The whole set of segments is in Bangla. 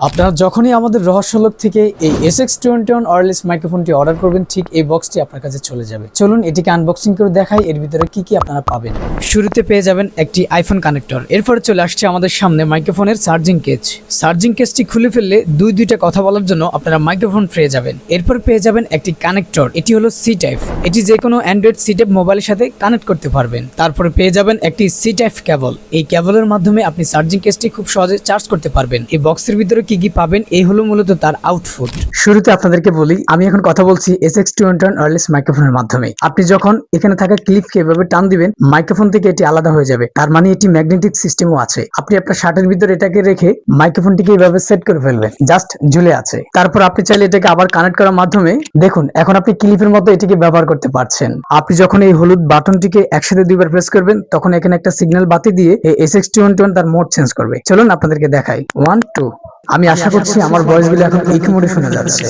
আপনারা যখনই আমাদের রহস্যলোক থেকে এই SX21 ওয়্যারলেস মাইক্রোফোনটি অর্ডার করবেন, ঠিক এই বক্সটি আপনার কাছে চলে যাবে। চলুন এটিকে আনবক্সিং করে দেখাই এর ভিতরে কি কি আপনারা পাবেন। শুরুতে পেয়ে যাবেন একটি আইফোন কানেক্টর। এরপরে চলে আসছে আমাদের সামনে মাইক্রোফোনের চার্জিং কেস। চার্জিং কেসটি খুলে ফেললে দুইটা কথা বলার জন্য আপনারা মাইক্রোফোন পেয়ে যাবেন। এরপর পেয়ে যাবেন একটি কানেক্টর, এটি হলো সি টাইপ। এটি যে কোনো অ্যান্ড্রয়েড সি টাইপ মোবাইলের সাথে কানেক্ট করতে পারবেন। তারপরে পেয়ে যাবেন একটি সি টাইপ কেবল। এই কেবলের মাধ্যমে আপনি চার্জিং কেসটি খুব সহজে চার্জ করতে পারবেন। এই বক্সের ভিতরে কি কি পাবেন এই হলো মূলত তার আউটপুট। শুরুতে আপনাদেরকে বলি, আমি এখন কথা বলছি SX21 ওয়্যারলেস মাইক্রোফোনের মাধ্যমে। আপনি যখন এখানে থাকা ক্লিপকে এভাবে টান দিবেন, মাইক্রোফোন থেকে এটি আলাদা হয়ে যাবে। তার মানে এটি ম্যাগনেটিক সিস্টেমও আছে। আপনি আপনার শার্টের ভিতরে এটাকে রেখে মাইক্রোফোনটিকে এইভাবে সেট করে ফেলবেন, জাস্ট ঝুলে আছে। তারপর আপনি চাইলে এটাকে আবার কানেক্ট করার মাধ্যমে দেখুন এখন আপনি ক্লিপের মতো এটিকে ব্যবহার করতে পারছেন। আপনি যখন এই হলুদ বাটনটিকে একসাথে দুইবার প্রেস করবেন, তখন এখানে একটা সিগন্যাল বাতি দিয়ে এই SX21 তার মোড চেঞ্জ করবে। চলুন আপনাদেরকে দেখাই। 1 2। আমি আশা করছি আমার ভয়েসগুলো এখন এই মোডে শোনা যাচ্ছে।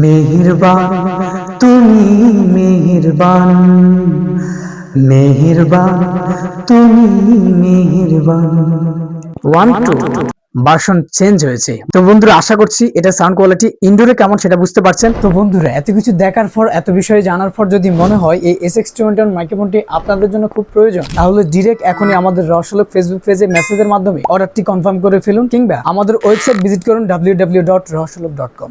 মেহেরবান তুমি, মেহেরবান মেহেরবান তুমি, মেহেরবান। 1 2 ভার্সন চেঞ্জ হয়েছে। তো বন্ধুরা, আশা করছি এটা সাউন্ড কোয়ালিটি ইনডোরে কেমন সেটা বুঝতে পারছেন। তো বন্ধুরা, এত কিছু দেখার পর, এত বিষয়ে জানার পর যদি মনে হয় এই SX21 মাইক্রোফোনটি আপনাদের জন্য খুব প্রয়োজন, তাহলে ডিরেক্ট এখনই আমাদের রহস্যলোক ফেসবুক পেজে মেসেজের মাধ্যমে অর্ডারটি কনফার্ম করে ফেলুন, কিংবা আমাদের ওয়েবসাইট ভিজিট করুন www.রহস্যলোক.com।